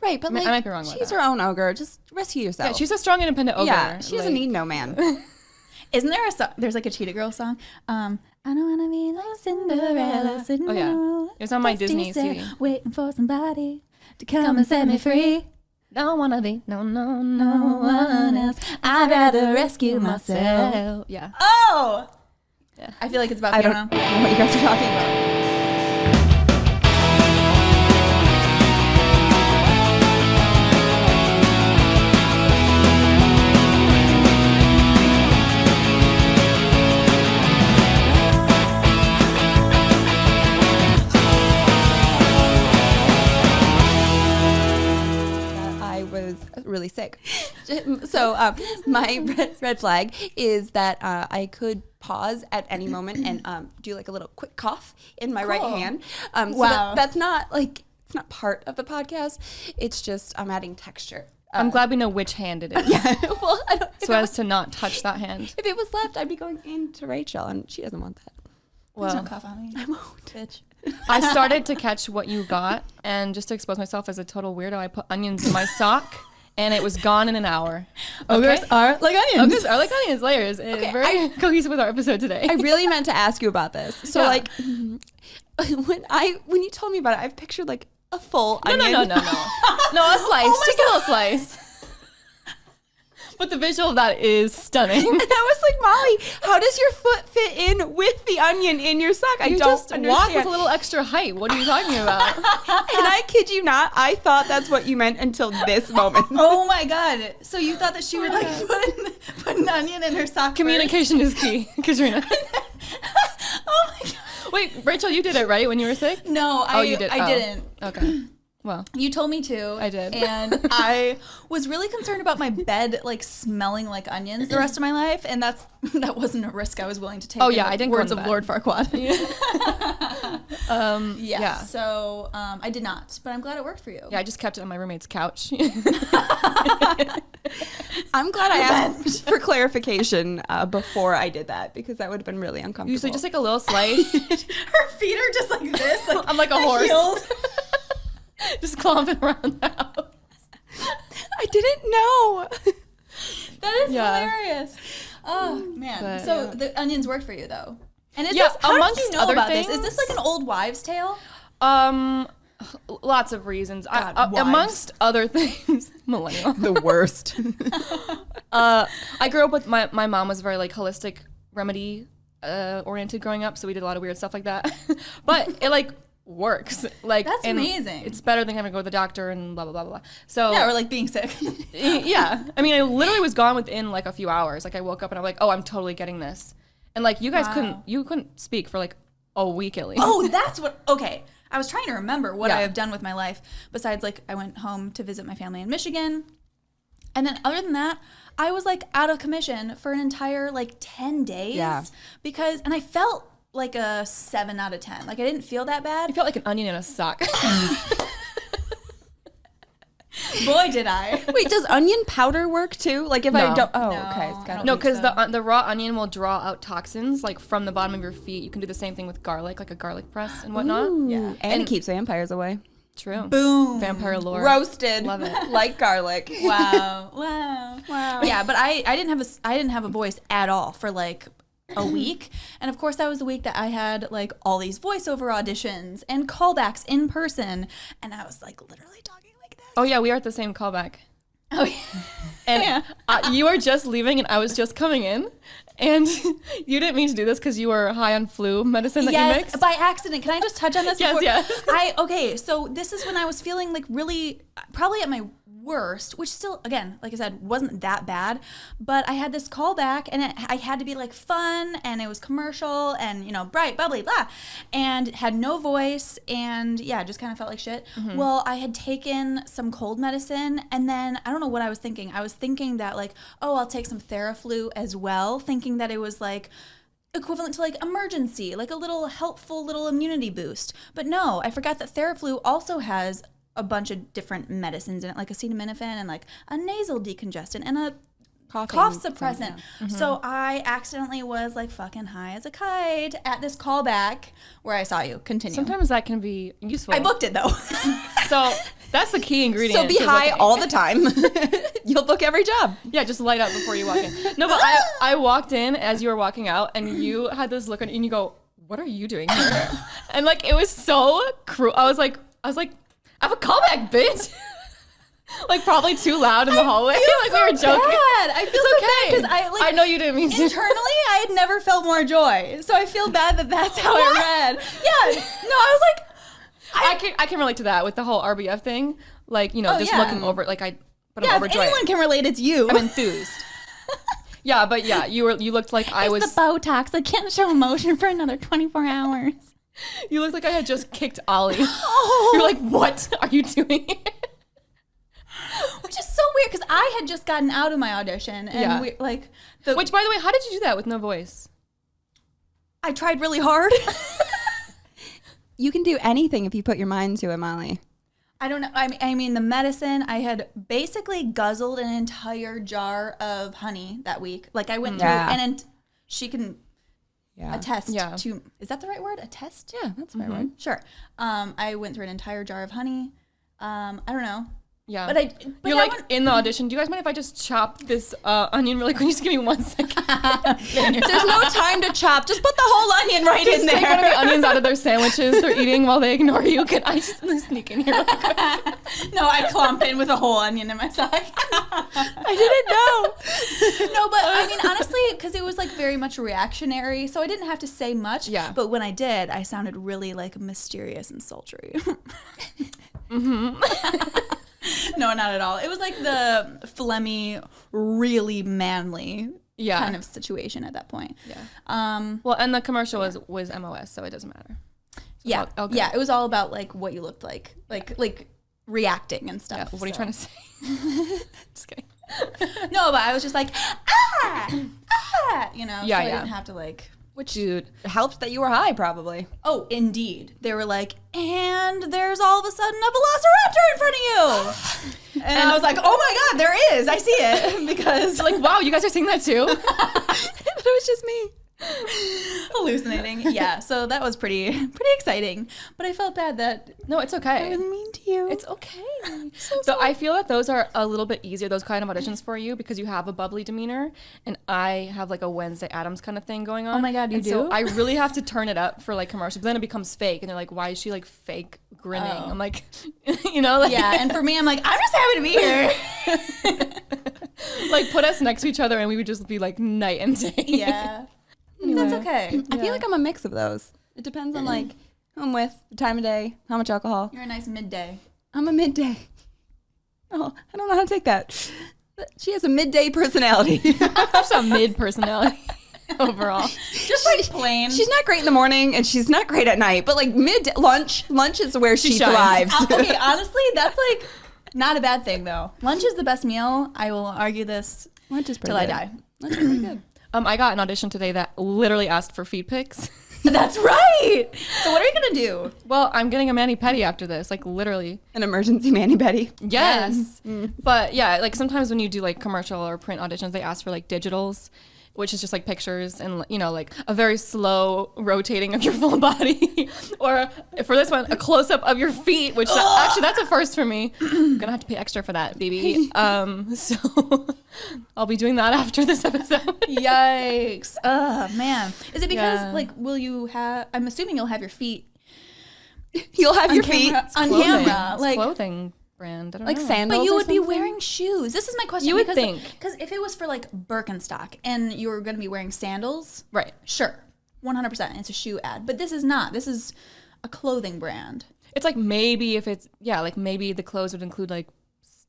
Right, but like, I might be wrong with she's that. her own ogre. Just rescue yourself. Yeah, she's a strong, independent ogre. Yeah, she doesn't need no man. Isn't there a song? There's like a Cheetah Girls song. I don't wanna be like Cinderella sitting in a room. It was on my Disney Sarah, CD. waiting for somebody to come and set me free. Don't wanna be no one else. I'd rather rescue myself. Yeah. Oh! Yeah. I feel like it's about I Fiona. don't know what you guys are talking about. Really sick. So my red flag is that I could pause at any moment and do like a little quick cough in my right hand. Wow. So that's not like, it's not part of the podcast. It's just I'm adding texture. I'm glad we know which hand it is. Yeah. Well, I don't, So as to not touch that hand. if it was left, I'd be going into Rachel, and she doesn't want that. Please don't Well, cough on me. I won't. Bitch. I started to catch what you got, and just to expose myself as a total weirdo, I put onions in my sock, and it was gone in an hour. Ogres are like onions. Ogres are like onions, layers. It's very cohesive with our episode today. I really meant to ask you about this. So Yeah. like, when you told me about it, I've pictured like a full onion. No, a slice. Just a little slice. But the visual of that is stunning. And I was like, Molly, how does your foot fit in with the onion in your sock? I You don't just understand. walk with a little extra height. What are you talking about? And I kid you not, I thought that's what you meant until this moment. Oh my god. So you thought that she would like put an onion in her sock Communication is key, Katrina. Oh my god. Wait, Rachel, you did it, right, when you were sick? No, you did. I didn't. Okay. Well, You told me to. I did. And I was really concerned about my bed like smelling like onions the rest of my life, and that wasn't a risk I was willing to take. Oh, yeah, in the I didn't go words into of that. Lord Farquaad. yeah. So I did not, but I'm glad it worked for you. Yeah, I just kept it on my roommate's couch. I'm glad I asked for clarification before I did that, because that would have been really uncomfortable. Usually just like a little slice. Her feet are just like this. Like, I'm like a horse. heels. Just clomping around the house. I didn't know. That is Yeah. hilarious. Oh man! But, So yeah. the onions worked for you though. And is Yeah, this, how did amongst you know other about this? Is things- this like an old wives' tale? Lots of reasons. God, wives. Amongst other things, millennial. The worst. I grew up with my mom was very like holistic remedy oriented growing up, so we did a lot of weird stuff like that. But it like works. Like That's and amazing. It's better than having to go to the doctor and blah blah blah blah. So Yeah, or like being sick. yeah. I mean, I literally was gone within like a few hours. Like I woke up and I'm like, oh, I'm totally getting this. And like you guys couldn't speak for like a week at least. Oh, that's what. Okay, I was trying to remember what Yeah. I have done with my life besides like I went home to visit my family in Michigan, and then other than that, I was like out of commission for an entire like 10 days. Yeah. Because and I felt like a 7 out of 10. Like I didn't feel that bad. I felt like an onion in a sock. Boy, did I. Wait, does onion powder work too? Like if I No. don't. Oh, No, okay. It's I got don't to. No, think because so. the raw onion will draw out toxins like from the bottom of your feet. You can do the same thing with garlic, like a garlic press and whatnot. Yeah. And it keeps vampires away. True. Boom. Vampire lore. Roasted. Love it. Like garlic. Wow. Wow. Wow. Yeah, but I didn't have a voice at all for like a week. And of course that was the week that I had like all these voiceover auditions and callbacks in person. And I was like literally talking like this. Oh yeah, we are at the same callback. Oh yeah. And you were just leaving and I was just coming in. And you didn't mean to do this because you were high on flu medicine that you Yes, mixed. by accident. Can I just touch on this? Yes, before? yes. Okay, so this is when I was feeling like really, probably at my worst, which still, again, like I said, wasn't that bad. But I had this callback, and I had to be like fun, and it was commercial, and you know, bright, bubbly, blah, and had no voice, and yeah, just kind of felt like shit. Mm-hmm. Well, I had taken some cold medicine, and then I don't know what I was thinking. I was thinking that like, oh, I'll take some Theraflu as well, thinking that it was like equivalent to like emergency, like a little helpful little immunity boost. But no, I forgot that Theraflu also has a bunch of different medicines in it, like acetaminophen and like a nasal decongestant and a cough suppressant. Yeah. So I accidentally was like fucking high as a kite at this callback where I saw you. Continue. Sometimes that can be useful. I booked it though. So That's the key ingredient. So be high all the time. You'll book every job. Yeah, just light up before you walk in. No, but I walked in as you were walking out, and you had this look on, and you go, "What are you doing here?" And like, it was so cruel. I was like, I have a callback, bitch. Like, probably too loud in the hallway. Like, we were joking. Bad. I feel so bad because I know you didn't mean to. Internally, I had never felt more joy. So I feel bad that that's how I read. Yeah. No, I was like, I can relate to that with the whole RBF thing. Like, you know, looking over, like, I'm overjoyed. If anyone can relate, it's you. I'm enthused. Yeah, but yeah, you looked like I was. It's the Botox. I can't show emotion for another 24 hours. You looked like I had just kicked Ollie. Oh. You're like, what are you doing here? Which is so weird because I had just gotten out of my audition. And which, by the way, how did you do that with no voice? I tried really hard. You can do anything if you put your mind to it, Molly. I don't know. I mean, the medicine, I had basically guzzled an entire jar of honey that week. Like, I went through, and she can attest to, is that the right word? Attest? Yeah, that's the right word. Sure. I went through an entire jar of honey. I don't know. Yeah. But you're like, in the audition, do you guys mind if I just chop this onion really quick? Just give me 1 second. There's no time to chop. Just put the whole onion right in there. Take one of the onions out of their sandwiches they're eating while they ignore you. Can I just sneak in here real quick? No, I clump in with a whole onion in my sock. I didn't know. No, but I mean, honestly, because it was like very much reactionary, so I didn't have to say much. Yeah. But when I did, I sounded really like mysterious and sultry. No, not at all. It was like the phlegmy, really manly kind of situation at that point. Yeah. Well, and the commercial was MOS, so it doesn't matter. Yeah. Yeah. It was all about like what you looked like reacting and stuff. Yeah. What are you trying to say? Just kidding. No, but I was just like, you know. Yeah, so I didn't have to like. Which dude helped that you were high, probably. Oh, indeed. They were like, and there's all of a sudden a velociraptor in front of you. And I was like, oh my God, there is. I see it. Because like, wow, you guys are seeing that too? But it was just me. Hallucinating. Yeah, so that was pretty exciting. But I felt bad that no, it's okay. I was mean to you. It's okay. So I feel that those are a little bit easier, those kind of auditions for you, because you have a bubbly demeanor, and I have like a Wednesday Addams kind of thing going on. Oh my God, you do? So I really have to turn it up for like commercials, but then it becomes fake, and they're like, why is she like fake grinning? Oh. I'm like, you know, like yeah. And for me, I'm like, I'm just happy to be here. Like put us next to each other, and we would just be like night and day. Yeah. Anyway, that's okay. I feel like I'm a mix of those. It depends on like who I'm with, the time of day, how much alcohol. You're a nice midday. I'm a midday. Oh, I don't know how to take that. She has a midday personality. Just a mid personality overall. Just like plain. She's not great in the morning and she's not great at night, but like lunch is where she shines. thrives. Okay, honestly, that's like not a bad thing though. Lunch is the best meal. I will argue this Lunch is pretty till good. I die. Lunch is pretty good. I got an audition today that literally asked for feet pics. That's right. So what are you gonna do? Well, I'm getting a mani-pedi after this, like literally. An emergency mani-pedi. Yes. But yeah, like sometimes when you do like commercial or print auditions, they ask for like digitals, which is just like pictures and, you know, like a very slow rotating of your full body. Or for this one, a close-up of your feet, which actually that's a first for me. I'm gonna have to pay extra for that, baby. So I'll be doing that after this episode. Yikes. Man. Is it because like I'm assuming you'll have your feet. You'll have your feet on camera. It's like clothing brand. I don't like know. sandals. But you or would be something? wearing shoes. This is my question. You would think. Because if it was for like Birkenstock and you were going to be wearing sandals, Right. sure, 100%. It's a shoe ad. But this is not. This is a clothing brand. It's like maybe if it's, like maybe the clothes would include like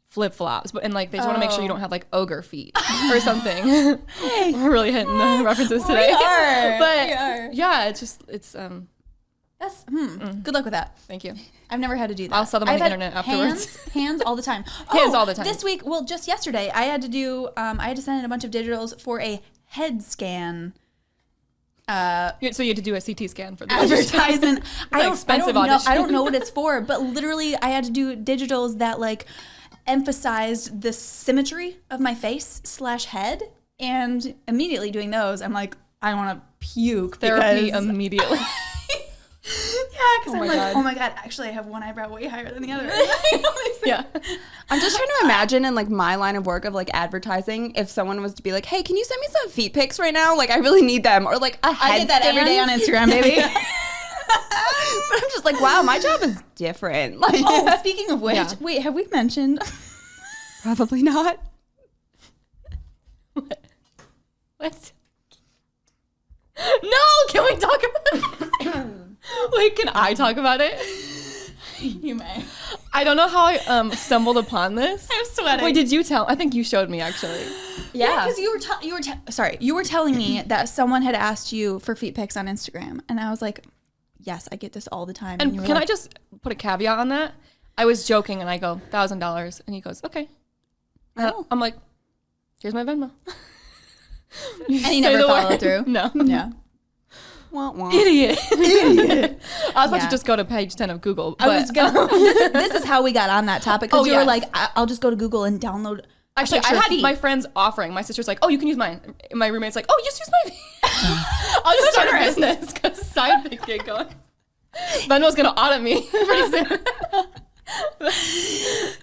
flip-flops, but and like they just want to make sure you don't have like ogre feet or something. Hey. We're really hitting the references today. We are. But we are. Yeah, it's That's good luck with that. Thank you. I've never had to do that. I'll sell them on I've the had internet afterwards. Hands all the time. Hands all the time. This week, well, just yesterday, I had to do. I had to send in a bunch of digitals for a head scan. So you had to do a CT scan for the advertisement. I don't know what it's audition. for, but literally, I had to do digitals that like emphasized the symmetry of my face / head, and immediately doing those, I'm like, I want to puke. Therapy because immediately. because I'm like, oh my God, actually I have one eyebrow way higher than the other. Yeah. I'm just trying to imagine in like my line of work of like advertising, if someone was to be like, hey, can you send me some feet pics right now? Like I really need them. Or like a headstand. I get that every day on Instagram, baby. But I'm just like, wow, my job is different. Like, Oh, speaking of which, wait, have we mentioned? probably not. What? No, can we talk about it? Wait, can I talk about it? You may. I don't know how I stumbled upon this. I'm sweating. Wait, did you tell? I think you showed me actually. Yeah, because you were telling me that someone had asked you for feet pics on Instagram, and I was like, yes, I get this all the time. And you were can like, I just put a caveat on that? I was joking, and I go $1,000, and he goes, okay. I'm like, here's my Venmo. And he never followed through. No. Yeah. Wah, wah. Idiot. I was about to just go to page 10 of Google. But, I was gonna. This is how we got on that topic because you were like, I'll just go to Google and download. Actually, I had my friends offering. My sister's like, oh, you can use mine. And my roommate's like, oh, just use my. I'll just start a business because side pic get going. Venmo's gonna audit me pretty soon.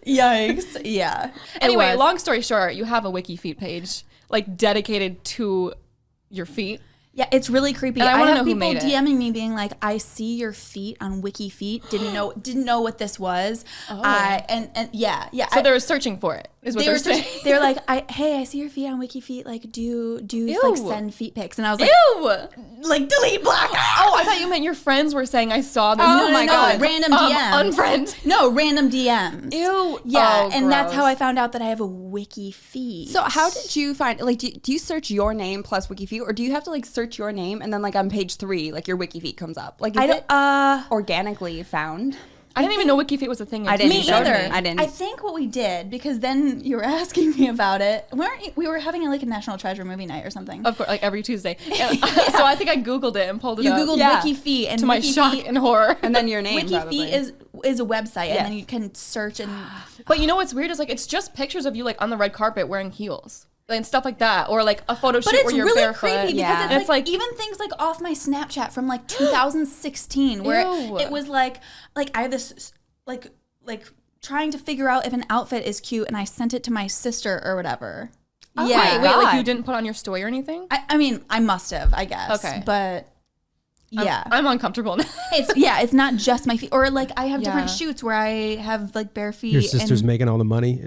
Yikes! Yeah. Anyway, Anyways. long story short, you have a wiki feet page like dedicated to your feet. Yeah, it's really creepy. And I wanna have know who people made it. DMing me being like, "I see your feet on Wiki Feet. Didn't know what this was." Oh. And yeah. So they were searching for it. Is what they're saying. They're like, "Hey, I see your feet on Wiki Feet. Like, do you like send feet pics?" And I was like, Ew! "Like delete block." Oh, I thought you meant your friends were saying I saw this. Oh my God. Random DMs. Unfriend. No, random DMs. Ew. Yeah, Oh, and that's gross. how I found out that I have a Wiki Feet. So how did you find, like, do you search your name plus WikiFeet, or do you have to like search your name and then like on page 3, like your WikiFeet comes up? Like, is it organically found? I didn't even know WikiFeet was a thing. I didn't Me either. either. I didn't. I think what we did, because then you were asking me about it. We were having like a National Treasure movie night or something. Of course, like every Tuesday. And so I think I Googled it and pulled it You up. Googled Wiki Feet, and to my Wiki shock Feet, and horror. And then your name, Wiki probably. Feet is a website, Yes. and then you can search and. But you know what's weird is like it's just pictures of you like on the red carpet wearing heels and stuff like that, or like a photo shoot But it's where you're really barefoot. creepy because Yeah. it's like even things like off my Snapchat from like 2016, where Ew. it was like I have this like trying to figure out if an outfit is cute, and I sent it to my sister or whatever. Oh Yeah. my Wait, like God. you didn't put on your story or anything? I mean, I must have, I guess. Okay. But yeah. I'm uncomfortable now. It's not just my feet, or like I have different Yeah. shoots where I have like bare feet. Your sister's and making all the money.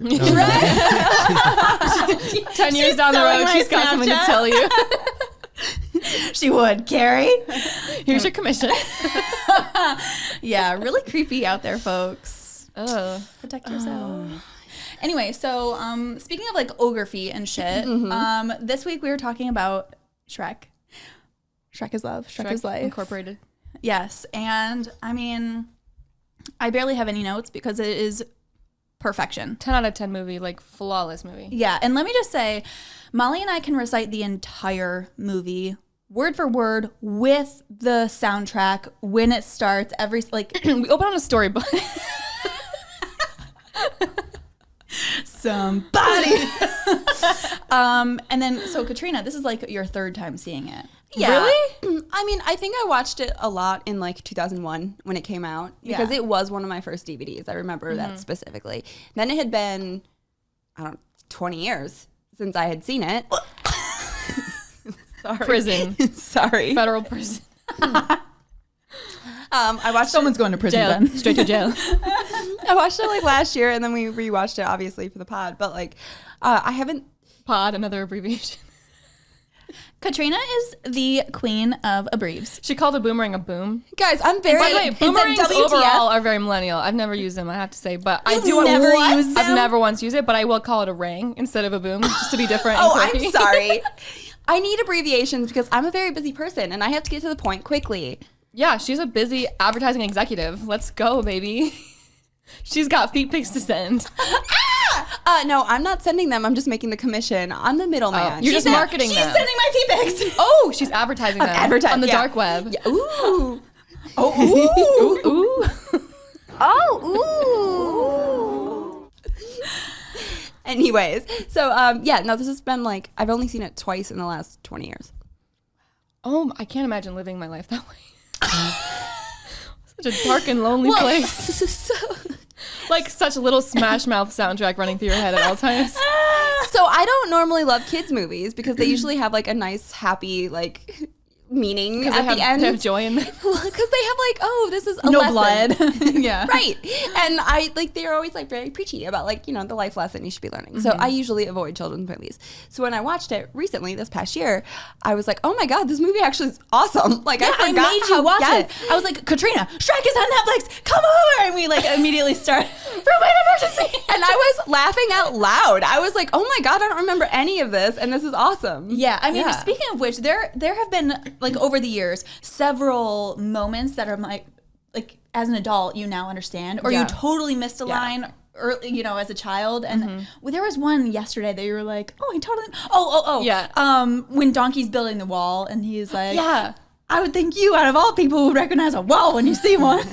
10 years down the selling road, my she's got something to Snapchat. tell you. She would, Carrie. Here's your commission. Yeah, really creepy out there, folks. Ugh. Protect yourself. Anyway, so speaking of like ogre feet and shit, this week we were talking about Shrek. Shrek is love. Shrek is life. Incorporated. Yes, and I mean, I barely have any notes because it is perfection. 10 out of 10 movie, like flawless movie. Yeah, and let me just say, Molly and I can recite the entire movie word for word with the soundtrack when it starts. Every like We open on a storybook. somebody. And then so Katrina, this is like your third time seeing it. Yeah. Really? I mean, I think I watched it a lot in like 2001 when it came out because Yeah. it was one of my first DVDs. I remember that specifically. Then it had been, 20 years since I had seen it. Sorry. Prison. Sorry. Federal prison. I watched Someone's going to prison Jail. then. Straight to jail. I watched it like last year and then we rewatched it obviously for the pod. But like, I haven't. Pod, another abbreviation. Katrina is the queen of abbreves. She called a boomerang a boom. Guys, I'm very. By the way, it's a boomerangs WTF. overall are very millennial. I've never used them, I have to say, but I You've do. never used them? I've never once used it, but I will call it a rang instead of a boom, just to be different. Oh, and I'm quirky. sorry. I need abbreviations because I'm a very busy person and I have to get to the point quickly. Yeah, she's a busy advertising executive. Let's go, baby. She's got feet pics to send. No, I'm not sending them. I'm just making the commission. I'm the middleman. You're just marketing She's them. sending my feet pics. Oh, she's advertising them on the yeah. dark web. Yeah. Ooh. Ooh, ooh. Oh, ooh. Anyways, so yeah, no, this has been like I've only seen it twice in the last 20 years. Oh, I can't imagine living my life that way. Such a dark and lonely place. So, Like such a little Smash Mouth soundtrack running through your head at all times. so I don't normally love kids movies because they usually have like a nice, happy, like meaning at the end. They have joy in them. Because they have like, oh, this is a No lesson. blood. Yeah. Right. And I like, they're always like very preachy about like, you know, the life lesson you should be learning. So I usually avoid children's movies. So when I watched it recently this past year, I was like, oh my God, this movie actually is awesome. Like I forgot made you watch yes. it. I was like, Katrina, Shrek is on Netflix. Come over. And we like immediately start from an emergency. And I was laughing out loud. I was like, oh my God, I don't remember any of this. And this is awesome. Yeah, I mean, Yeah. speaking of which, there have been like over the years several moments that are like as an adult you now understand, or Yeah. you totally missed a line early, you know, as a child. And well, there was one yesterday that you were like, oh, I totally, Yeah. when Donkey's building the wall and he's like, Yeah. I would think you, out of all people, would recognize a wall when you see one.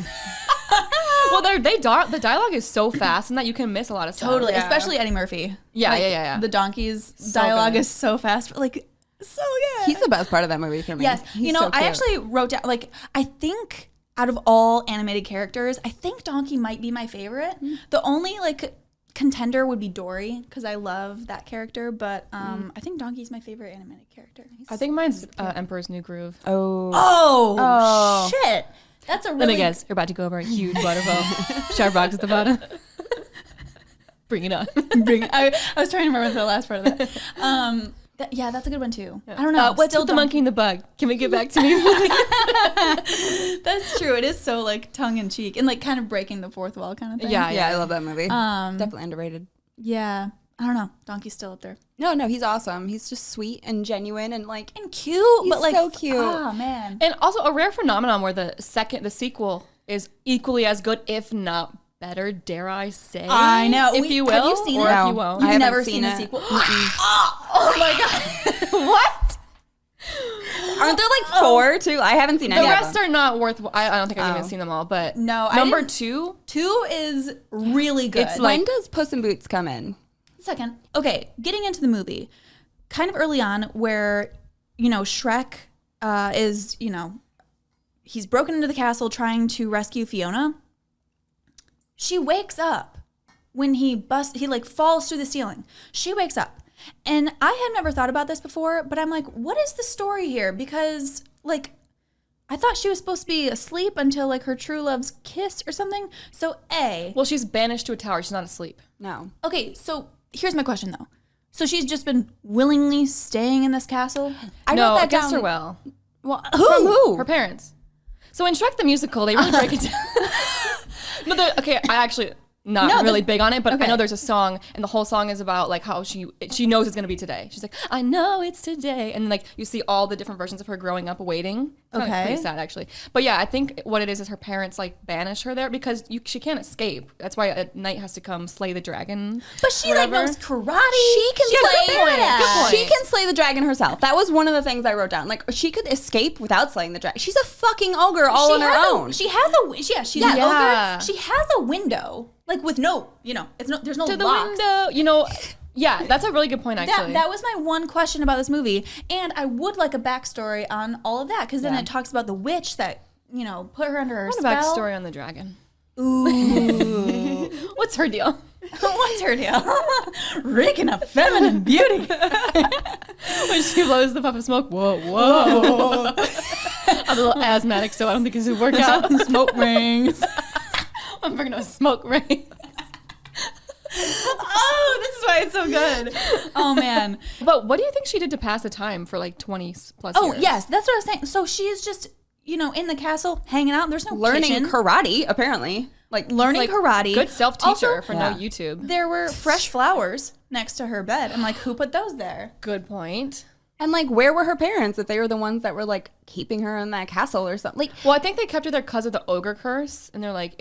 Well, the dialogue is so fast and that you can miss a lot of stuff. Totally, Yeah. especially Eddie Murphy. Yeah, Like, yeah. The Donkey's So dialogue good. is so fast, but like so good. He's the best part of that movie for me. Yes, He's you know, so I cute. actually wrote down, like, I think out of all animated characters, I think Donkey might be my favorite. The only, like, contender would be Dory, because I love that character, but I think Donkey's my favorite animated character. I think mine's Emperor's New Groove. Oh, shit. That's a really... Let me guess. You're about to go over a huge waterfall. Sharp rocks at the bottom. Bring it on. I was trying to remember the last part of that. Yeah, that's a good one, too. I don't know. What's Still with the monkey and the bug? Can we get back to me? That's true. It is so, like, tongue-in-cheek and, like, kind of breaking the fourth wall kind of thing. Yeah. Yeah, I love that movie. Definitely underrated. Yeah. I don't know. Donkey's still up there. No, he's awesome. He's just sweet and genuine and like And cute, but like so cute. Oh man. And also a rare phenomenon where the sequel is equally as good, if not better, dare I say. I know. If you will, have you seen or it? if No. you won't. I You've haven't never seen seen a it. sequel? Oh my god. What? Aren't there like four too? I haven't seen The any rest of them. are not worth. I don't think I've even seen them all. But No, I number didn't- 2. 2 is really good. It's like- When does Puss in Boots come in? Second. Okay, getting into the movie. Kind of early on where, you know, Shrek is, you know, he's broken into the castle trying to rescue Fiona. She wakes up when he like falls through the ceiling. She wakes up. And I had never thought about this before, but I'm like, what is the story here? Because, like, I thought she was supposed to be asleep until, like, her true love's kiss or something. So, Well, she's banished to a tower. She's not asleep. No. okay, so here's my question, though. So she's just been willingly staying in this castle? I No, wrote that against down. her will. Well, from who? Her parents. So in Shrek the Musical, they really break it down. No, okay, I actually not really big on it, but I know there's a song, and the whole song is about like how she knows it's gonna be today. She's like, I know it's today, and like you see all the different versions of her growing up waiting. It's Okay. pretty sad actually. But yeah, I think what it is her parents like banish her there because she can't escape. That's why a knight has to come slay the dragon. But she, whatever. like, knows karate. She can Yeah, slay. good point, good point. She can slay the dragon herself. That was one of the things I wrote down. Like she could escape without slaying the dragon. She's a fucking ogre all on her own. She's an Yeah. ogre. She has a window, like with no, you know, there's no To the locks. window, you know. Yeah, that's a really good point actually. That was my one question about this movie, and I would like a backstory on all of that because then it talks about the witch that, you know, put her under her What a spell. backstory on the dragon. Ooh, What's her deal? what's her deal? Reeking of feminine beauty. When she blows the puff of smoke, whoa. I'm a little asthmatic, so I don't think this would work out. Smoke rings. I'm bringing a smoke ring. Oh, this is why it's so good. Oh man. But what do you think she did to pass the time for like 20 plus Oh years? yes, that's what I was saying. So she's just, you know, in the castle hanging out. There's no learning kitchen. karate, apparently. Like Learning karate. Good self-teacher Also, for Yeah. no YouTube. There were fresh flowers next to her bed. I'm like, who put those there? Good point. and like where were her parents if they were the ones that were like keeping her in that castle or something? Like Well, I think they kept her there because of the ogre curse, and they're like,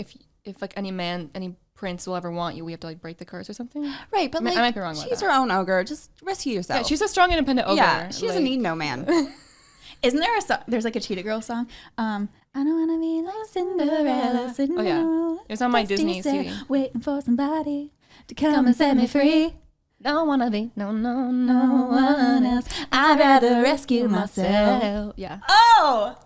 if like any prince will ever want you, we have to like break the curse or something. right, but I like might be wrong about she's that. her own ogre. Just rescue yourself. Yeah, she's a strong, independent ogre. Yeah, she doesn't like- need no man. Isn't there a song? There's like a Cheetah Girls song. I don't wanna be like Cinderella sitting Oh, yeah. on a It was on my dusty Disney stair, CD. waiting for somebody to come and set me free. Don't wanna be no No one else. I'd rather rescue myself. Yeah. Oh,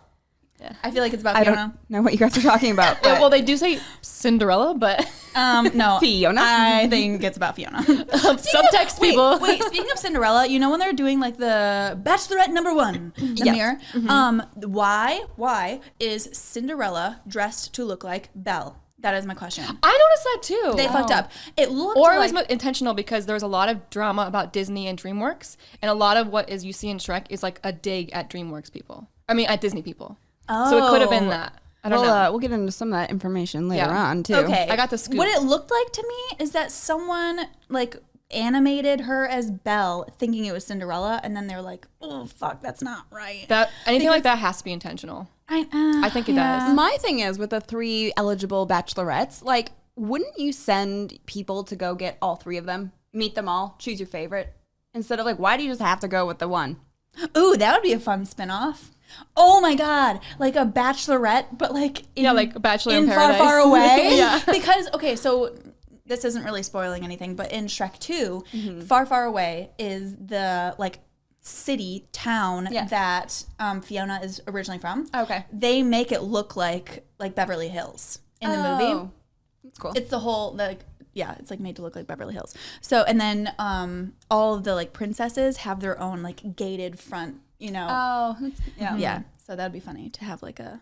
I feel like it's about I Fiona. don't know what you guys are talking about. Yeah, But well, they do say Cinderella, but No, Fiona? I think it's about Fiona. subtext people. Wait, speaking of Cinderella, you know when they're doing like the Bachelorette #1, the Yes. mirror? Why is Cinderella dressed to look like Belle? That is my question. I noticed that too. They fucked up. It looked Or it like was intentional because there was a lot of drama about Disney and DreamWorks, and a lot of what is you see in Shrek is like a dig at DreamWorks people. I mean, at Disney people. So it could have been that. I don't know. we'll get into some of that information later on too. Okay. I got the scoop. What it looked like to me is that someone like animated her as Belle thinking it was Cinderella, and then they're like, oh fuck, that's not right. That anything like that has to be intentional. I think it does. My thing is with the 3 eligible bachelorettes, like, wouldn't you send people to go get all 3 of them, meet them all, choose your favorite, instead of like, why do you just have to go with the one? Ooh, that would be a fun spinoff. Oh my god, like a bachelorette, but like like Bachelor in in Paradise. far away. Yeah. Because okay, so this isn't really spoiling anything, but in Shrek 2, Far Away is the like town Yes. that Fiona is originally from. Okay. They make it look like Beverly Hills in the movie. That's cool. It's the whole it's like made to look like Beverly Hills. So and then all of the like princesses have their own like gated front, you know. Yeah. So that'd be funny to have like a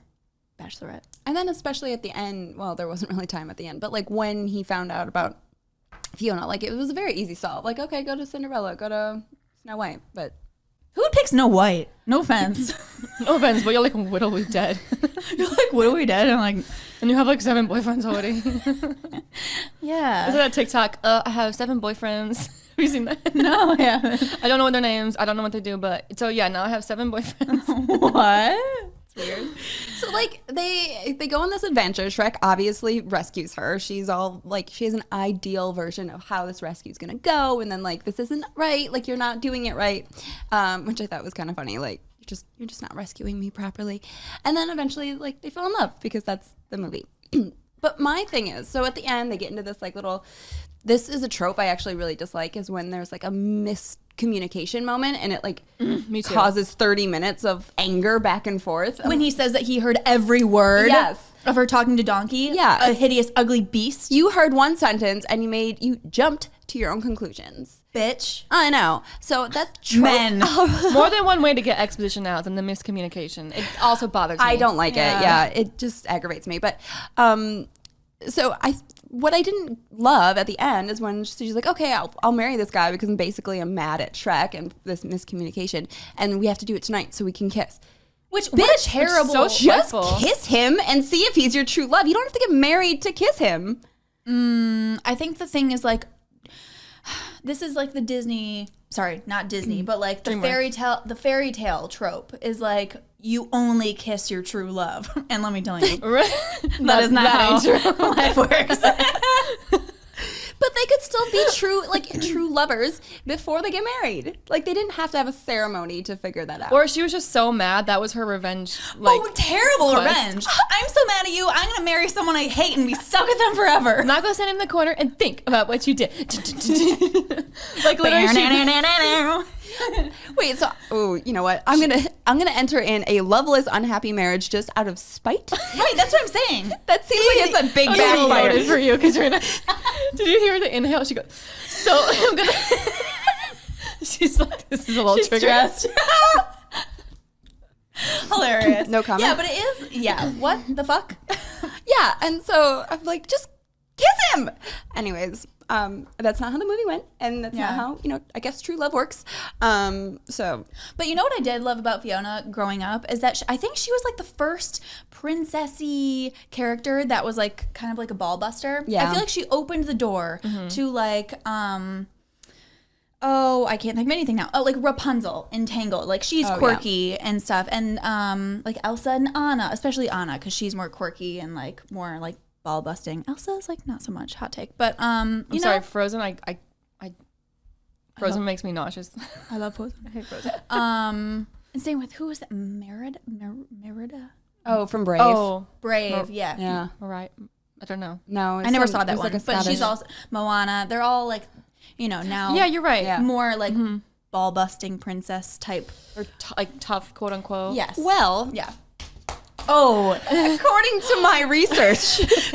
bachelorette. And then especially at the end, well, there wasn't really time at the end, but like when he found out about Fiona, like it was a very easy solve. Like, okay, go to Cinderella, go to Snow White, but Who would pick Snow White? No offense. No offense, but you're like whittly dead. You're like, what are we dead? I'm like, And you have like 7 boyfriends already. yeah. Isn't that TikTok? I have 7 boyfriends. Have you seen that? No, I haven't. I don't know what their names. I don't know what they do, but so yeah, now I have 7 boyfriends. What? weird. So like they go on this adventure. Shrek obviously rescues her. She's all like she has an ideal version of how this rescue is gonna go, and then like this isn't right. Like you're not doing it right, which I thought was kind of funny. Like you're just not rescuing me properly. And then eventually like they fall in love because that's the movie. But my thing is, so at the end they get into this like little. This is a trope I actually really dislike is when there's like a miscommunication moment and it like causes 30 minutes of anger back and forth. When he says that he heard every word Yes. of her talking to Donkey. Yeah. A hideous, ugly beast. You heard one sentence and you jumped to your own conclusions. Bitch. I know. So that's trope. Men. More than one way to get exposition out than the miscommunication. It also bothers me. I don't like it. Yeah, it just aggravates me. But so what I didn't love at the end is when she's like, okay, I'll marry this guy because basically I'm mad at Shrek and this miscommunication, and we have to do it tonight so we can kiss. What a terrible. so Just spiteful. kiss him and see if he's your true love. You don't have to get married to kiss him. I think the thing is like, this is like the Disney, sorry, not Disney, but like the fairy tale trope is like, you only kiss your true love. And let me tell you, that is not how life works. But they could still be true lovers before they get married. Like they didn't have to have a ceremony to figure that out. Or she was just so mad. That was her revenge. Like, Terrible quest. revenge. I'm so mad at you. I'm going to marry someone I hate and be stuck with them forever. I'm not going to stand in the corner and think about what you did. Like literally she, Wait, so you know what? I'm gonna enter in a loveless, unhappy marriage just out of spite. Right, that's what I'm saying. That seems like it's a big I'm backfire. loaded for you because you're not. Did you hear the inhale? She goes, so I'm gonna. She's like, this is a little trigger. Stressed. Hilarious. No comment. Yeah, but it is. Yeah. What the fuck? Yeah, and so I'm like, just kiss him. Anyways, that's not how the movie went, and that's not how I guess true love works. So, But you know what I did love about Fiona growing up is that I think she was like the first princessy character that was like kind of like a ball buster. Yeah. I feel like she opened the door to like oh, I can't think of anything now. Oh, like Rapunzel in Tangled. Like she's quirky and stuff. And like Elsa and Anna, especially Anna, because she's more quirky and like more like ball busting. Elsa's like not so much. Hot take. But I'm sorry, Frozen. Frozen makes me nauseous. I love Frozen. I hate Frozen. And same with who was that? Merida? from Brave. Oh, Brave, yeah. Yeah. all right. I don't know. No, I never saw that it was one. like a But she's Scottish- also Moana. They're all like, now Yeah, you're right. Yeah. more like ball busting princess type. Or like tough, quote unquote. Yes. Well, Yeah. Oh, according to my research.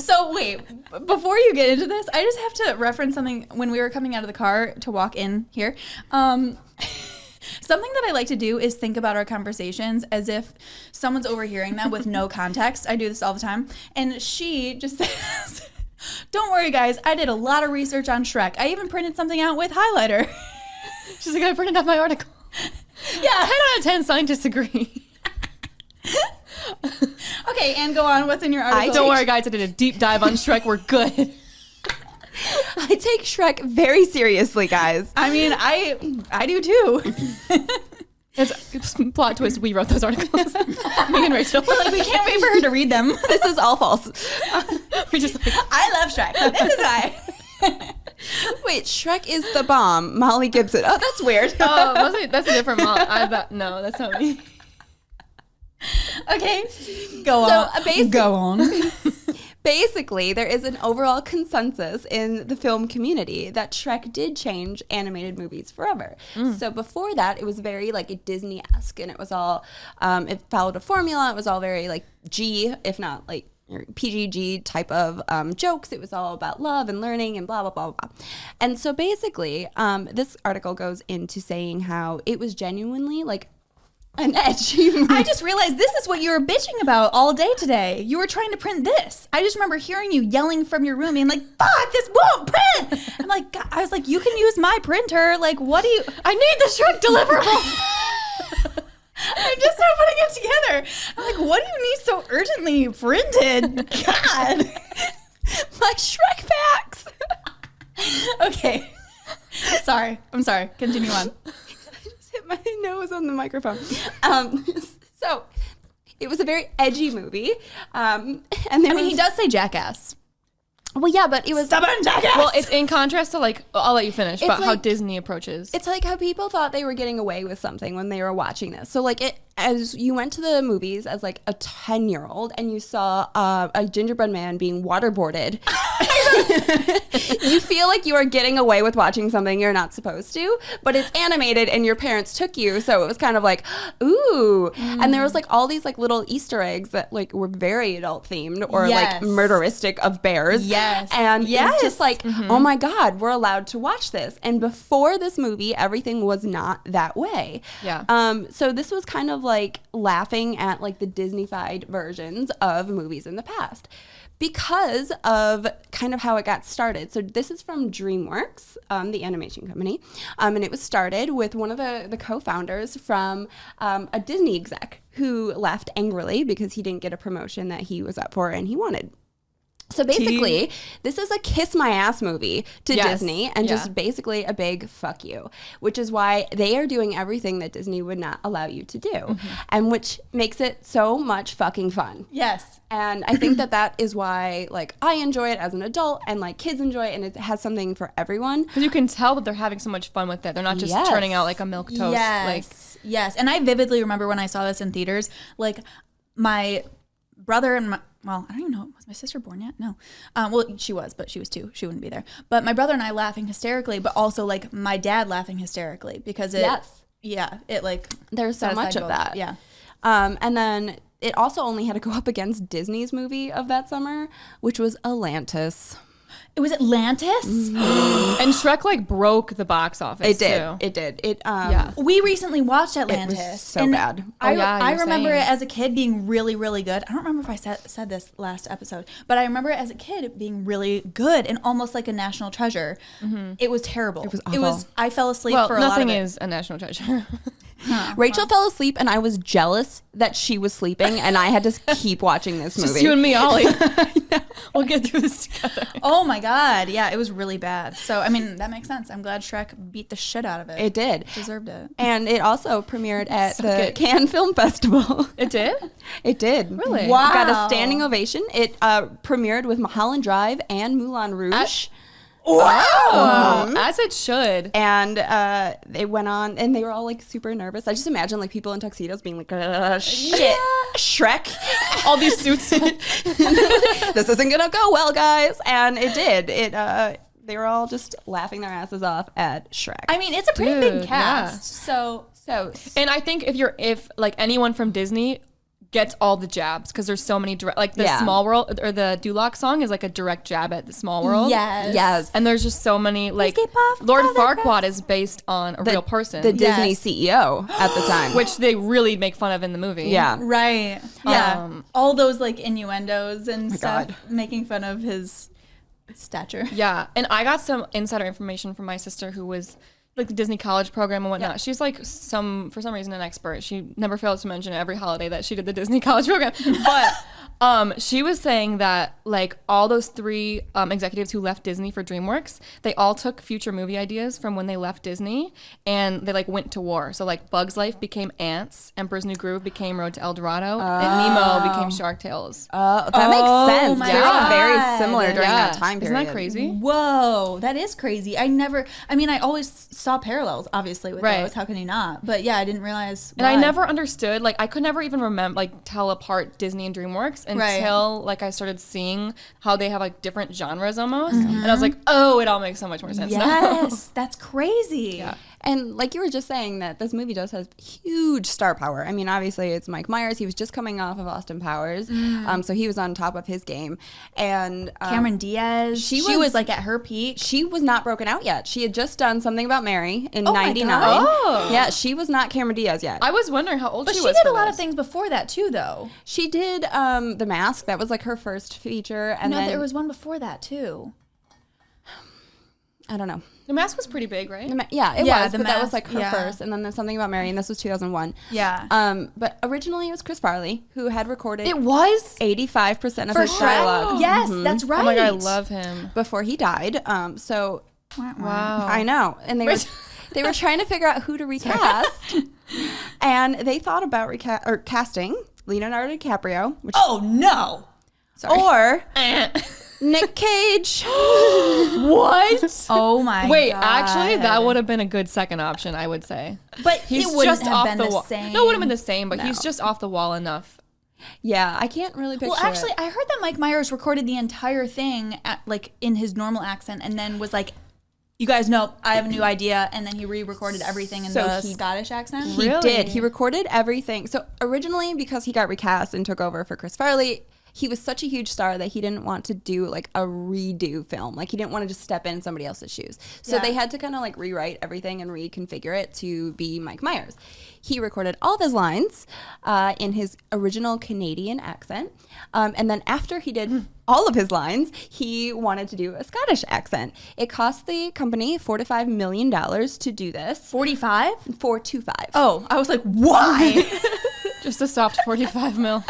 so wait, before you get into this, I just have to reference something when we were coming out of the car to walk in here. Something that I like to do is think about our conversations as if someone's overhearing them with no context. I do this all the time. And she just says, don't worry, guys. I did a lot of research on Shrek. I even printed something out with highlighter. She's like, I printed out my article. Yeah, 10 out of 10 scientists agree. Okay, and go on. What's in your article? Don't worry, guys. I did a deep dive on Shrek. We're good. I take Shrek very seriously, guys. I mean, I do too. It's plot twist. We wrote those articles. Me and Rachel. We can't wait for her to read them. This is all false. We just I love Shrek. This is why. Wait, Shrek is the bomb. Molly Gibson. Oh, that's weird. Oh, that's a different Molly. No, that's not me. Okay, go on. Go on. Basically, there is an overall consensus in the film community that Shrek did change animated movies forever. So before that, it was very like Disney-esque, and it was all, it followed a formula. It was all very like G, if not like PG type of jokes. It was all about love and learning and blah, blah, blah, blah. And so basically, this article goes into saying how it was genuinely like an edgy movie. I just realized this is what you were bitching about all day today. You were trying to print this. I just remember hearing you yelling from your room being like, fuck, this won't print. I'm like, God, I was like, you can use my printer. Like, what do you... I need the Shrek deliverable. I'm just not putting it together. I'm like, what do you need so urgently printed? God. My Shrek facts. Okay. Sorry. I'm sorry. Continue on. Hit my nose on the microphone. So it was a very edgy movie. And he does say jackass. Well, yeah, but it was stubborn jackass. Well, it's in contrast to like, I'll let you finish, about like, how Disney approaches. It's like how people thought they were getting away with something when they were watching this. So like as you went to the movies as like a 10-year-old and you saw a gingerbread man being waterboarded, you feel like you are getting away with watching something you're not supposed to, but it's animated and your parents took you, so it was kind of like, ooh. And there was like all these like little Easter eggs that like were very adult themed or like murderistic of bears. Yes. And it's just like, oh my God, we're allowed to watch this. And before this movie, everything was not that way. Yeah. So this was kind of like laughing at like the Disney-fied versions of movies in the past because of kind of how it got started. So this is from Dreamworks, the animation company. And it was started with one of the co-founders from a Disney exec who left angrily because he didn't get a promotion that he was up for and he wanted. So basically, this is a kiss my ass movie to Disney and just basically a big fuck you, which is why they are doing everything that Disney would not allow you to do, and which makes it so much fucking fun. Yes. And I think that is why like I enjoy it as an adult and like kids enjoy it, and it has something for everyone. Because you can tell that they're having so much fun with it. They're not just turning out like a milquetoast. Yes. And I vividly remember when I saw this in theaters, like my brother and well, I don't even know. Was my sister born yet? No. Well, she was, but she was 2. She wouldn't be there. But my brother and I laughing hysterically, but also like my dad laughing hysterically because it, it like there's so much of that. Yeah. And then it also only had to go up against Disney's movie of that summer, which was Atlantis. It was Atlantis? And Shrek like broke the box office. It did. Too. It did. We recently watched Atlantis. It was so bad. I remember it as a kid being really, really good. I don't remember if I said this last episode, but I remember it as a kid being really good and almost like a national treasure. It was terrible. It was awful. I fell asleep for a lot of it. Nothing is a national treasure. Rachel fell asleep and I was jealous that she was sleeping and I had to keep watching this movie. Just you and me, Ollie. We'll get through this together. Oh my God. Yeah, it was really bad. So, I mean, that makes sense. I'm glad Shrek beat the shit out of it. It did. Deserved it. And it also premiered at the Cannes Film Festival. It did? It did. Really? Wow. It got a standing ovation. It premiered with Mulholland Drive and Moulin Rouge. Wow. As it should. And they went on and they were all like super nervous. I just imagine like people in tuxedos being like, shit, Shrek. All these suits. This isn't gonna go well, guys. And it did. They were all just laughing their asses off at Shrek. I mean, it's a pretty big cast. So and I think if like anyone from Disney gets all the jabs because there's so many direct, like the Small World or the Duloc song is like a direct jab at the Small World. Yes. And there's just so many, like Lord Farquaad is based on a real person. The Disney CEO at the time. Which they really make fun of in the movie. Yeah. Right. Yeah. All those like innuendos and stuff, making fun of his stature. Yeah. And I got some insider information from my sister who was like the Disney college program and whatnot. She's like for some reason an expert. She never fails to mention every holiday that she did the Disney college program. But she was saying that like all those 3 executives who left Disney for DreamWorks, they all took future movie ideas from when they left Disney and they like went to war. So like Bug's Life became Ants, Emperor's New Groove became Road to El Dorado, and Nemo became Shark Tales. That makes sense. They were very similar during that time period. Isn't that crazy? Whoa, that is crazy. I always saw parallels, obviously, with those. How can you not? But yeah, I didn't realize why. And I never understood, like I could never even remember, like tell apart Disney and DreamWorks until like I started seeing how they have like different genres almost. And I was like, oh, it all makes so much more sense now. Yes, that's crazy. Yeah. And like you were just saying that this movie does have huge star power. I mean, obviously it's Mike Myers. He was just coming off of Austin Powers. So he was on top of his game. And Cameron Diaz, she was like at her peak. She was not broken out yet. She had just done Something About Mary in 99. Oh. Yeah, she was not Cameron Diaz yet. I was wondering how old she was. But she did a lot of things before that too, though. She did The Mask. That was like her first feature. And then there was one before that too. I don't know. The Mask was pretty big, right? It was, but that was like her first. And then there's Something About Mary, and this was 2001. Yeah. But originally it was Chris Farley who had recorded 85% of his dialogue. Yes, that's right. Oh my God, I love him. Before he died. So wow. I know. And they were trying to figure out who to recast. And they thought about casting Leonardo DiCaprio. Which, oh no. Sorry. Or Nick Cage. What? Oh my God. Wait, actually, that would have been a good second option, I would say. But he's it wouldn't just have off been the the wall. same. No, it wouldn't have been the same, but he's just off the wall enough. Yeah, I can't really picture Well, actually, it. I heard that Mike Myers recorded the entire thing like in his normal accent and then was like, you guys know, I have a new idea. And then he re-recorded everything in the Scottish accent. He did. He recorded everything. So originally, because he got recast and took over for Chris Farley, he was such a huge star that he didn't want to do like a redo film. Like he didn't want to just step in somebody else's shoes. So they had to kind of like rewrite everything and reconfigure it to be Mike Myers. He recorded all of his lines in his original Canadian accent. And then after he did all of his lines, he wanted to do a Scottish accent. It cost the company $4 to $5 million to do this. 45? 425. Oh, I was like, why? Just a soft 45 mil.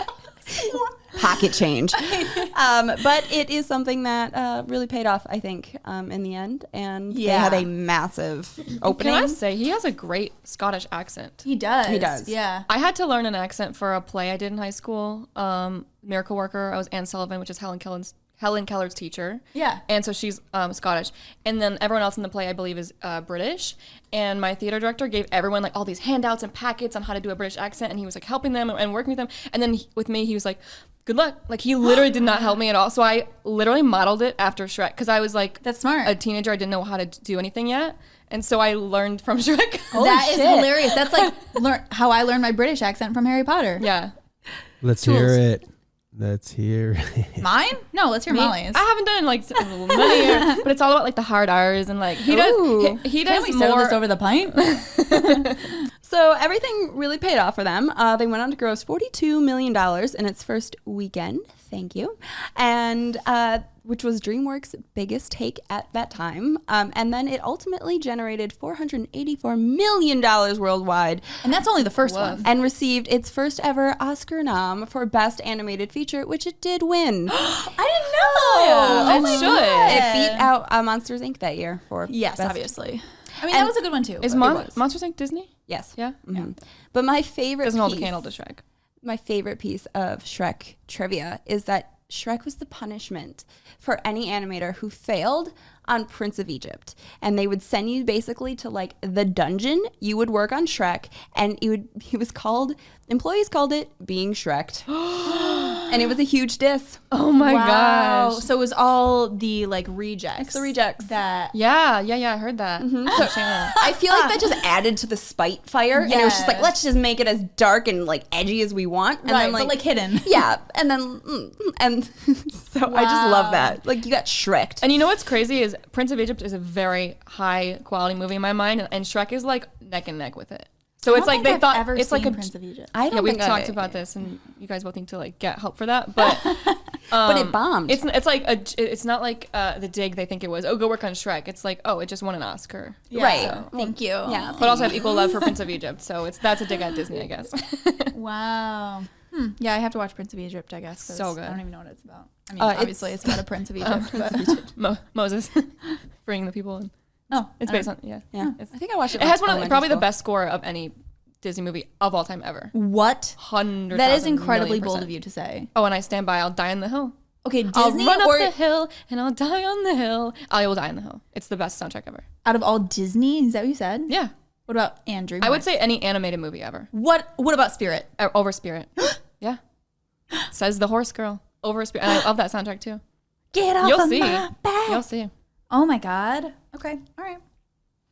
Pocket change. But it is something that really paid off, I think, in the end. And they had a massive opening. Can I say, he has a great Scottish accent. He does. He does. Yeah. I had to learn an accent for a play I did in high school, Miracle Worker. I was Anne Sullivan, which is Helen Keller's teacher. Yeah. And so she's Scottish. And then everyone else in the play, I believe, is British. And my theater director gave everyone like all these handouts and packets on how to do a British accent. And he was like helping them and working with them. And then with me, he was like, good luck. Like he literally did not help me at all. So I literally modeled it after Shrek because I was like, that's smart. A teenager. I didn't know how to do anything yet. And so I learned from Shrek. That is hilarious. That's like how I learned my British accent from Harry Potter. Yeah. Let's hear it. Let's hear it. Mine? No, let's hear Molly's. I haven't done like many years, but it's all about like the hard R's and like he does. He does Can we settle more this over the pint? So everything really paid off for them. They went on to gross $42 million in its first weekend. Thank you. And which was DreamWorks' biggest take at that time. And then it ultimately generated $484 million worldwide. And that's only the first one. And received its first ever Oscar nom for Best Animated Feature, which it did win. I didn't know. It should. It beat out Monsters, Inc. that year for Yes, Best. obviously. I mean, that was a good one too. Is Monsters Inc. Disney? Yes. Yeah. Mm-hmm. But my favorite Doesn't hold a candle to Shrek. My favorite piece of Shrek trivia is that Shrek was the punishment for any animator who failed on Prince of Egypt. And they would send you basically to like the dungeon. You would work on Shrek and employees called it being Shreked. And it was a huge diss. Oh my gosh. So it was all the like rejects. It's the rejects. That Yeah, I heard that. I feel like that just added to the spite fire. And it was just like, Yes. let's just make it as dark and like edgy as we want. And right, then but like hidden. yeah. And then, and so I just love that. Like you got Shrek'd. And you know what's crazy is Prince of Egypt is a very high quality movie in my mind, and Shrek is like neck and neck with it. So it's like they thought ever it's seen like a Prince of Egypt. I don't yeah, we've think talked about this, and you guys both need to like get help for that. But but it bombed. it's like it's not like the dig they think it was. Oh, go work on Shrek. It's like, oh, it just won an Oscar. Yeah. Right. So. Thank you. Yeah. But also have equal love for Prince of Egypt. So that's a dig at Disney, I guess. Wow. Yeah, I have to watch Prince of Egypt, I guess. 'cause So good. I don't even know what it's about. I mean, It's- obviously it's about a Prince of Egypt. but Moses freeing the people. And it's I based don't- on I think I watched it. It has one of elementary probably the school. best score of any Disney movie of all time ever. What? 100. That is incredibly bold of you to say. Oh, and I stand by. I'll die on the hill. Okay, Disney I'll run or up the hill and I'll die on the hill. I will die on the hill. It's the best soundtrack ever. out of all Disney? Is that what you said? Yeah. What about Andrew? I would say any animated movie ever. What about Spirit? Over Spirit. Yeah. Says the horse girl. Over Spirit. And I love that soundtrack too. Get off You'll of see. my back. You'll see. Oh my God. Okay. All right.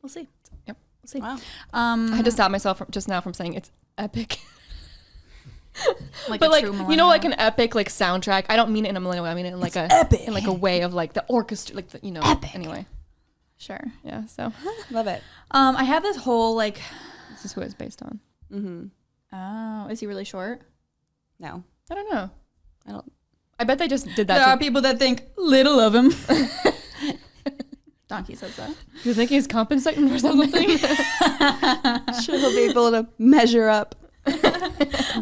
We'll see. Yep. We'll see. Wow. I had to stop myself just now from saying it's epic. Like But a like, true you know, like millennial. an epic like soundtrack. I don't mean it in a millennial way. I mean it in like epic. in like a way of like the orchestra, like the, Epic. Anyway, Sure. yeah. So Love it. I have this whole like. this is who it's based on. Mm-hmm. Oh, is he really short? No. I don't know. I don't. I bet they just did that. There are To, people that think little of him. Donkey says that. you think he's compensating for something? Sure, he'll be able to measure up.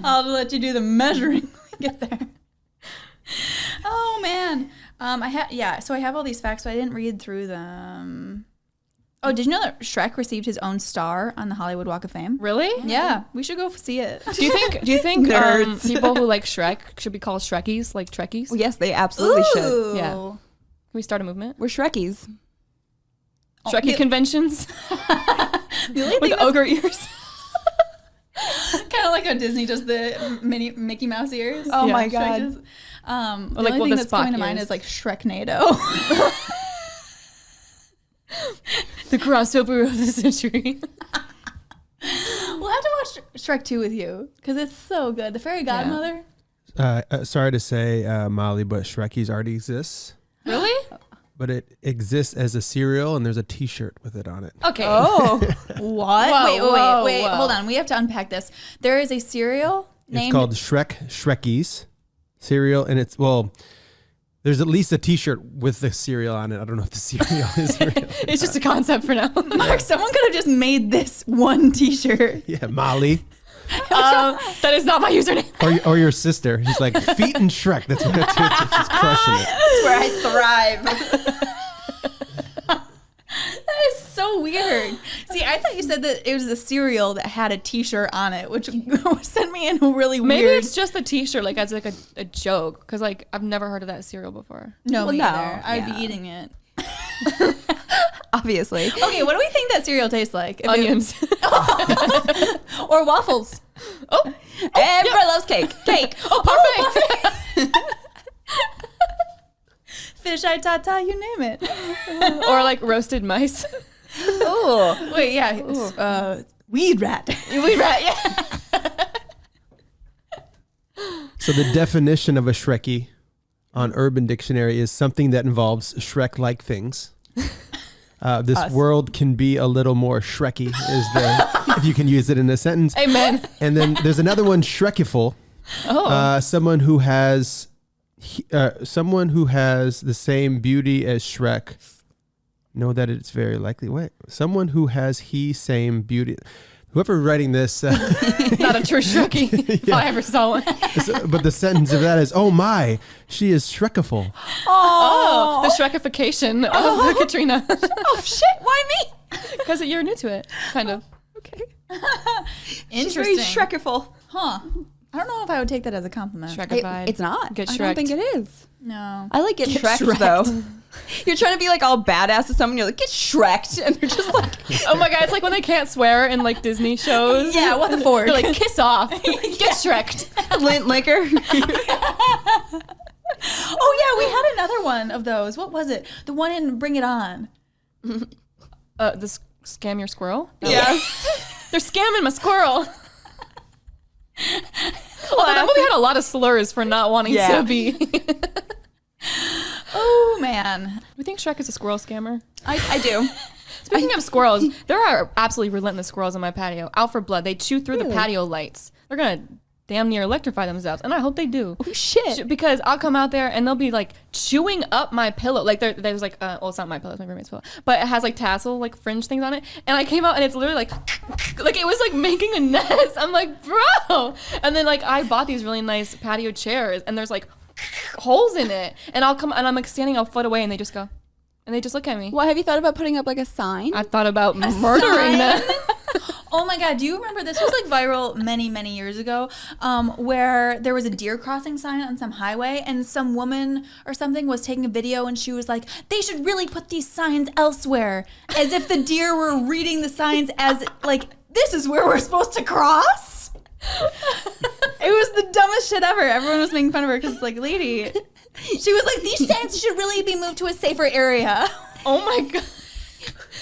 I'll let you do the measuring when we get there. Oh man. So I have all these facts, but I didn't read through them. Oh, did you know that Shrek received his own star on the Hollywood Walk of Fame? Really? Yeah, we should go see it. Do you think Nerds. people who like Shrek should be called Shrekies, like Trekkies? Well, yes, they absolutely should. Ooh. Yeah. Can we start a movement? We're Shrekies. Shrekky the- conventions The only with thing ogre ears. kind of like how Disney does the mini Mickey Mouse ears. Oh Yeah. my Shrek God. does- the like, only well, thing the that's coming Spock to mind ears. is like Shreknado. The crossover of the century. We'll have to watch Shrek 2 with you because it's so good. The Fairy Godmother. Sorry to say, Molly, but Shrekies already exists. Really? But it exists as a cereal, and there's a T-shirt with it on it. Okay. Oh. What? Whoa, wait. whoa. Hold on. We have to unpack this. There is a cereal It's named. called Shrekies cereal, and there's at least a T-shirt with the cereal on it. I don't know if the cereal is real. It's just a concept for now. Mark, someone could have just made this one T-shirt. Yeah, Molly, That is not my username. or your sister. She's like feet and Shrek. That's what it's. She's crushing it. That's where I thrive. That is so weird. See, I thought you said that it was a cereal that had a T-shirt on it, which sent me in a really Maybe weird. it's just the T-shirt, like as like a joke, because like I've never heard of that cereal before. No, Well, me no, either. I'd yeah. be eating it. Obviously. Okay, what do we think that cereal tastes like? If it- Onions. or waffles. Oh, Everyone loves cake. Cake. oh, perfect. Fish eye tata, you name it. Or like roasted mice. Oh. Wait, yeah. Weed rat. We rat, yeah. So the definition of a Shrekkie on Urban Dictionary is something that involves Shrek-like things. This world can be a little more Shrekky, if you can use it in a sentence. Amen. And then there's another one, Shrekiful. Oh. Someone who has the same beauty as Shrek. Know that it's very likely. Wait, someone who has same beauty. Whoever writing this, Not a true Shrekkie, if I ever saw one. but the sentence of that is, oh my, she is Shrekiful. Oh, the Shrekification of Katrina. Oh shit! Why me? Because you're new to it, kind of. Okay. Interesting. She's very Shrekiful. Huh. I don't know if I would take that as a compliment. Shrekified. It's not. Get I don't think Shreked. it is. No. I like get Shreked though. You're trying to be like all badass to someone. You're like get Shreked, and they're just like, Oh my god, it's like when they can't swear in like Disney shows. Yeah, what the fork? They're like, kiss off. Get Shreked. lint liquor. we had another one of those. What was it? The one in Bring It On. Scam your squirrel? Yeah. They're scamming my squirrel. Although that movie had a lot of slurs for not wanting to be. Oh, man. We think Shrek is a squirrel scammer. I do. Speaking of squirrels, there are absolutely relentless squirrels on my patio. Out for blood. They chew through the patio lights. They're going to damn near electrify themselves, and I hope they do. Oh, shit. Because I'll come out there and they'll be like chewing up my pillow. Like there's like, well, it's not my pillow, it's my roommate's pillow, but it has like tassel, like fringe things on it. And I came out and it's literally like it was like making a nest. I'm like, bro. And then like I bought these really nice patio chairs and there's like holes in it. And I'll come and I'm like standing a foot away and they just go, and they just look at me. Well, have you thought about putting up like a sign? I thought about murdering them. Oh my God, do you remember this was like viral many, many years ago, where there was a deer crossing sign on some highway and some woman or something was taking a video and she was like, they should really put these signs elsewhere, as if the deer were reading the signs as like, this is where we're supposed to cross. It was the dumbest shit ever. Everyone was making fun of her because like, lady, she was like, these signs should really be moved to a safer area. Oh my God.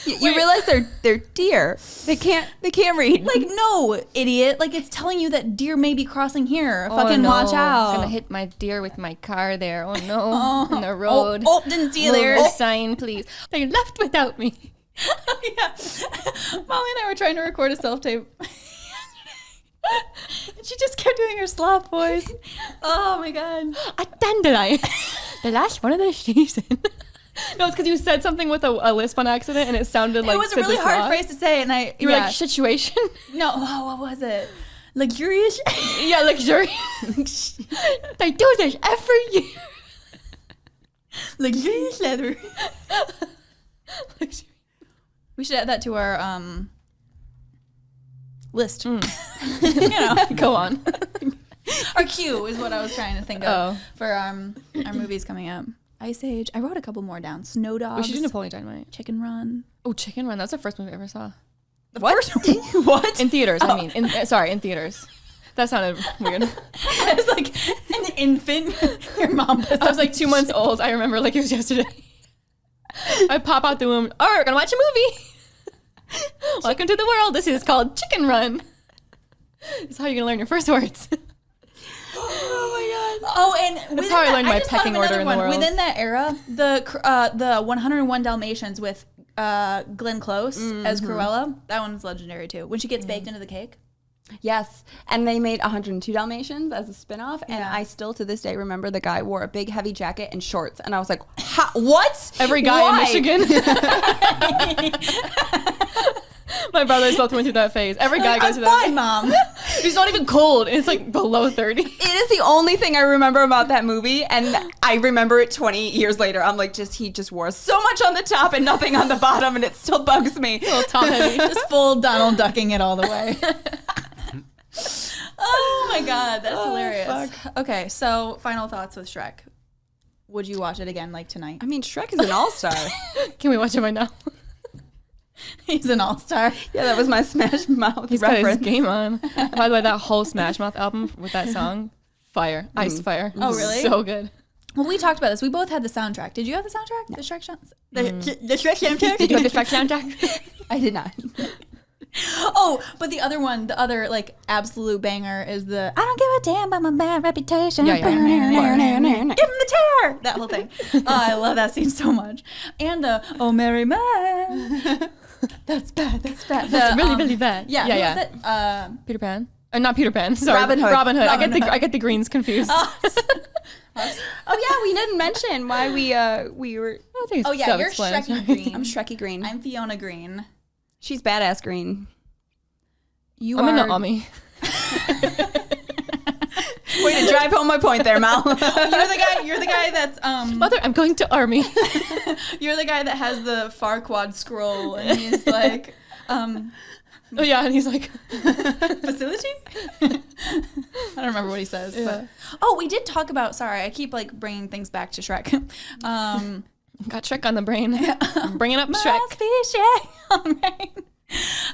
You realize they're deer. They can't read. Like, no, idiot. Like, it's telling you that deer may be crossing here. Oh, Fucking no. watch out. I'm gonna hit my deer with my car there. Oh no. On the road. Oh, didn't see you there. Move the sign, please. They left without me. Yeah. Molly and I were trying to record a self-tape. And she just kept doing her sloth voice. Oh my God. A dandelion. The last one of the season. No, it's because you said something with a lisp on accident and it sounded like It was a really hard phrase to say, and You were like, situation? No, what was it? Luxurious? Yeah, luxurious. They do this every year. Luxurious leather. We should add that to our list. You know, go on. Our queue is what I was trying to think of for our movies coming up. Ice Age. I wrote a couple more down. Snow Dogs. We should do Napoleon Dynamite. Chicken Run. Oh, Chicken Run. That's the first movie I ever saw. What? What? In theaters, I mean. In theaters. That sounded weird. I was like an infant. Your mom. I was like 2 months old. I remember like it was yesterday. I pop out the womb. Oh, we're gonna watch a movie. Welcome to the world. This is called Chicken Run. This is how you're gonna learn your first words. Oh my God. Oh, and that's how I learned my pecking order in the world. Within that era, the 101 Dalmatians with Glenn Close as Cruella, that one's legendary too. When she gets baked into the cake. Yes, and they made 102 Dalmatians as a spinoff, and I still to this day remember the guy wore a big heavy jacket and shorts, and I was like, what? Every guy in Michigan. My brothers both went through that phase. Every guy goes through that. Fine, Mom. He's not even cold. It's like below 30. It is the only thing I remember about that movie, and I remember it 20 years later. I'm like, he just wore so much on the top and nothing on the bottom, and it still bugs me. A little top heavy. Just full Donald ducking it all the way. Oh my God, that's hilarious. Fuck. Okay, so final thoughts with Shrek. Would you watch it again like tonight? I mean, Shrek is an all-star. Can we watch it right now? He's an all-star. Yeah, that was my Smash Mouth He's reference. got his game on. By the way, that whole Smash Mouth album with that song, fire, ice fire. Oh, really? So good. Well, we talked about this. We both had the soundtrack. Did you have the soundtrack? No. The Shrek soundtrack? The Shrek soundtrack? Did you have the Shrek soundtrack? I did not. Oh, but the other one, the other like absolute banger is the I don't give a damn about my bad reputation. Yeah. Give him the tear. That whole thing. Oh, I love that scene so much. And the Oh Mary Man. That's bad. That's bad. That's really, really bad. Yeah. Yeah. Who was it? Peter Pan. Not Peter Pan. Sorry. Robin Hood. Robin Hood. I get the greens confused. Oh yeah, we didn't mention why we were. I think it's Oh yeah, you're self-explanatory. Shreky Green. I'm Shreky Green. I'm Fiona Green. She's badass green. I'm in the Ami. Way to drive home my point there, Mal. You're the guy that's Mother, I'm going to army. you're the guy that has the Farquaad scroll and he's like Oh yeah, and he's like facility? I don't remember what he says. Yeah. But we did talk about, sorry, I keep like bringing things back to Shrek. Got Shrek on the brain. I'm bringing up Shrek. Must be Shrek on the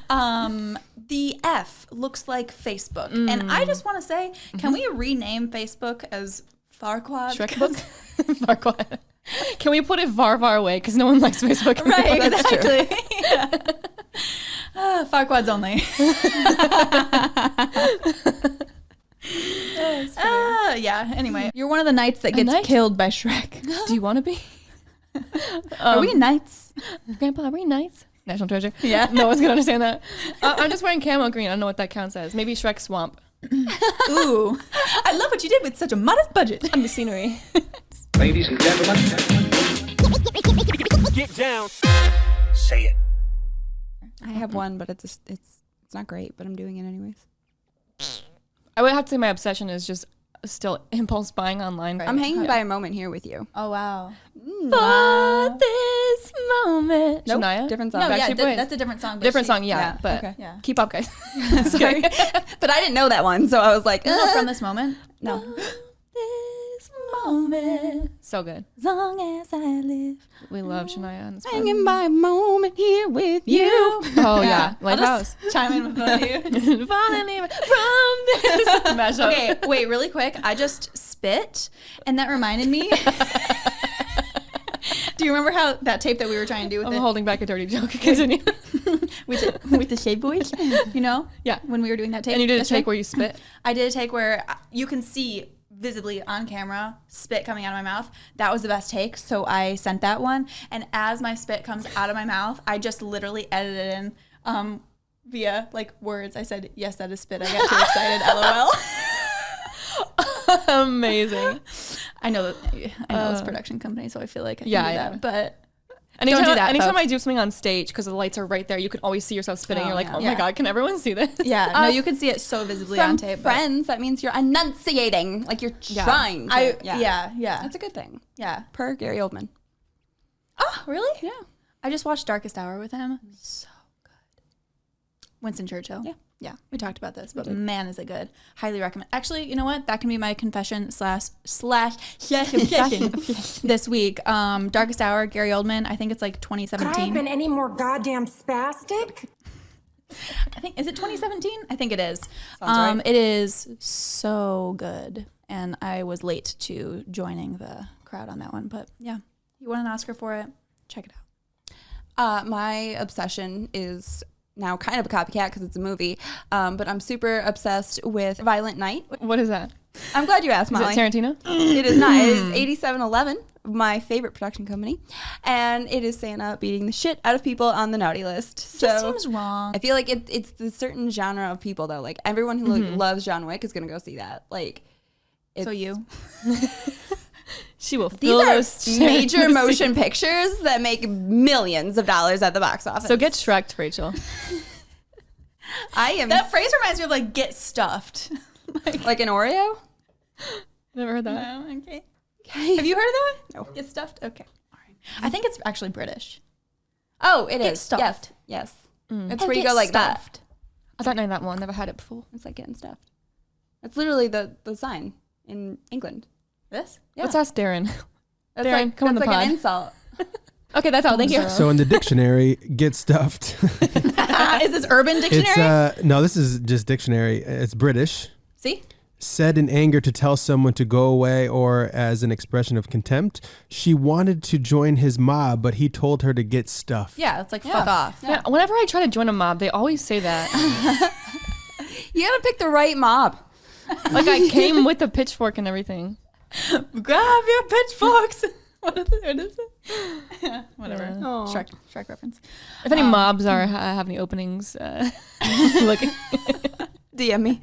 brain. The F looks like Facebook. And I just want to say, can we rename Facebook as Farquaad. Shrek book? Farquaad. Can we put it far, far away? Because no one likes Facebook. Right, That's exactly. Yeah. Farquaad's only. Yeah, anyway. You're one of the knights that gets killed by Shrek. Do you want to be? Are we knights? Grandpa, are we knights? National treasure. Yeah. No one's going to understand that. I'm just wearing camo green. I don't know what that counts as. Maybe Shrek Swamp. Ooh. I love what you did with such a modest budget. I'm the scenery. Ladies and gentlemen, get down. Say it. I have one, but it's not great, but I'm doing it anyways. I would have to say my obsession is just still impulse buying online. I'm hanging by a moment here with you. Oh, wow. For this moment. Nope, Shania? different song. No, yeah, Backstreet Boys. that's a different song. but Different she- song, yeah. yeah, But okay. Yeah. keep up, guys. Sorry. But I didn't know that one, so I was like, No, from this moment. no. This moment, So good. as long as I live. We love Shania on this part. Hanging by a moment here with you. Oh, yeah. I'll Lighthouse. just chime in with one of you. Falling even from this mashup. Okay, wait, really quick. I just spit, and that reminded me. Do you remember how that tape that we were trying to do with I'm it? holding back a dirty joke. Continue. with the Shade Boys? You know? Yeah. When we were doing that tape. And you did a yesterday? take where you spit. I did a take where you can see visibly on camera spit coming out of my mouth. That was the best take, so I sent that one. And as my spit comes out of my mouth, I just literally edited in via like words. I said, "Yes, that is spit." I got too excited. LOL. Amazing. I know it's a production company, so I feel like I can Yeah, do yeah. that. But Anytime, Don't do that, anytime folks. I do something on stage, because the lights are right there, you can always see yourself spitting. Oh, You're like, yeah. oh Yeah. my God, can everyone see this? yeah, no, you can see it so visibly From on tape. but friends, that means you're enunciating, like you're trying. To, yeah. That's a good thing. Yeah. Per Gary Oldman. Oh, really? Yeah. I just watched Darkest Hour with him. So good. Winston Churchill. Yeah. Yeah, we talked about this, but man, is it good. Highly recommend. Actually, you know what? That can be my confession slash confession this week. Darkest Hour, Gary Oldman. I think it's like Could I have 2017. been any more goddamn spastic? I think, is it 2017? I think it is. right. It is so good. And I was late to joining the crowd on that one. But yeah, he won an Oscar for it. Check it out. My obsession is now kind of a copycat because it's a movie, but I'm super obsessed with Violent Night. What is that? I'm glad you asked, Is Molly. it Tarantino? It is not. It is 8711, my favorite production company, and it is Santa beating the shit out of people on the naughty list. So Just seems wrong. I feel like it's the certain genre of people though. Like everyone who loves John Wick is gonna go see that. Like, So you. She will these fill are those major chairs. motion pictures that make millions of dollars at the box office. So get Shrek, Rachel. I am That phrase reminds me of like get stuffed. like an Oreo. Never heard that. No, okay. Okay. Have you heard of that? No. Get stuffed? Okay. All right. I think it's actually British. Oh, it Get is. stuffed. Yes. Mm. It's where you go like that. I don't know that one. Never had it before. It's like getting stuffed. That's literally the sign in England. This? Yeah. Let's ask Darren. That's Darren, like, come on that's the like pod. an insult. Okay, that's all. Thank you. So in the dictionary, get stuffed. Is this Urban Dictionary? It's no, this is just dictionary. It's British. See? Said in anger to tell someone to go away or as an expression of contempt. She wanted to join his mob, but he told her to get stuffed. Yeah, it's like fuck off. Yeah, whenever I try to join a mob, they always say that. You gotta pick the right mob. Like I came with a pitchfork and everything. Grab your pitchforks. What is it? Yeah, whatever. Yeah. Aw. Shrek reference. If any mobs have any openings, looking. DM me.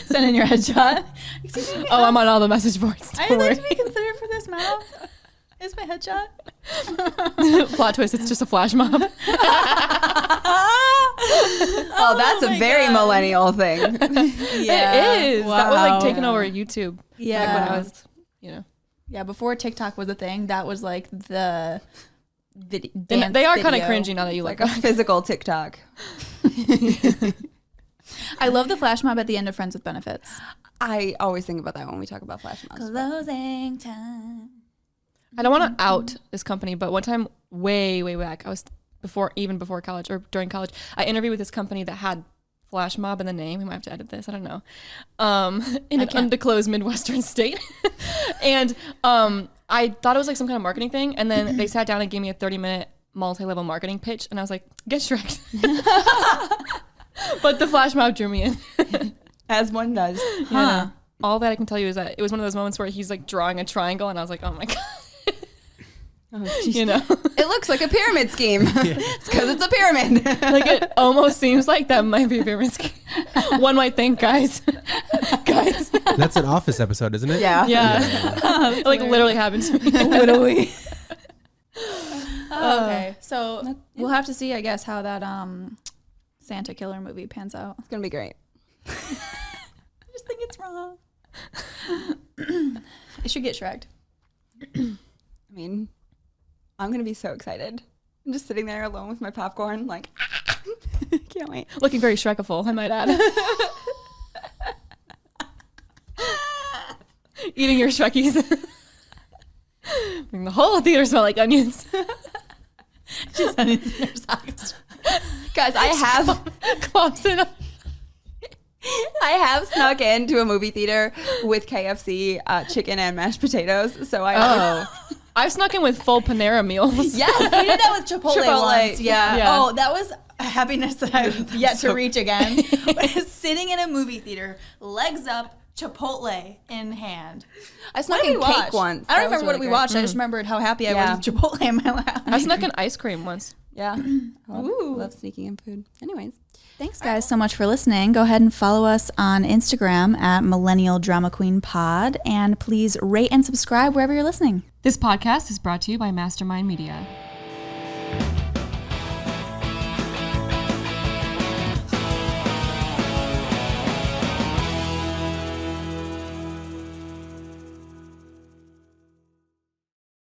Send in your headshot. Excuse me. Oh, I'm on all the message boards. I'd Don't like worry. to be considered for this mob. Is my headshot? Plot twist, it's just a flash mob. Oh, that's a very millennial thing. Yeah. It is. That was like taking over YouTube. Yeah. Like when I was, you know. Yeah, before TikTok was a thing, that was like the And dance they are kind of video. cringy now that you Like like a physical TikTok. I love the flash mob at the end of Friends with Benefits. I always think about that when we talk about flash mobs. Closing time. I don't want to out this company, but one time way back, I was before college or during college, I interviewed with this company that had flash mob in the name. We might have to edit this. I don't know. In an undisclosed Midwestern state. And I thought it was like some kind of marketing thing. And then they sat down and gave me a 30-minute multi-level marketing pitch. And I was like, get Shrek. But the flash mob drew me in. As one does. Yeah. All that I can tell you is that it was one of those moments where he's like drawing a triangle. And I was like, oh my God. You know, it looks like a pyramid scheme. It's because it's a pyramid. Like it almost seems like that might be a pyramid scheme. One might think, guys. That's an Office episode, isn't it? Yeah. It like literally happened to me. Literally. Okay, so we'll have to see, I guess, how that Santa Killer movie pans out. It's gonna be great. I just think it's wrong. It should get Shrek'd. I mean, I'm gonna be so excited. I'm just sitting there alone with my popcorn, like, can't wait. Looking very Shrekiful, I might add. Eating your Shrekies. Making the whole theater smell like onions. Just onions in their socks. Guys, I have snuck into a movie theater with KFC chicken and mashed potatoes. So I've snuck in with full Panera meals. Yes, we did that with Chipotle once. Yeah. Oh, that was a happiness that I've yet to reach again. Sitting in a movie theater, legs up, Chipotle in hand. I snuck in cake once. I don't remember what we watched. I just remembered how happy I was with Chipotle in my lap. I snuck in ice cream once. Yeah. Love sneaking in food. Anyways. Thanks, guys, so much for listening. Go ahead and follow us on Instagram at Millennial Drama Queen Pod, and please rate and subscribe wherever you're listening. This podcast is brought to you by Mastermynd Media.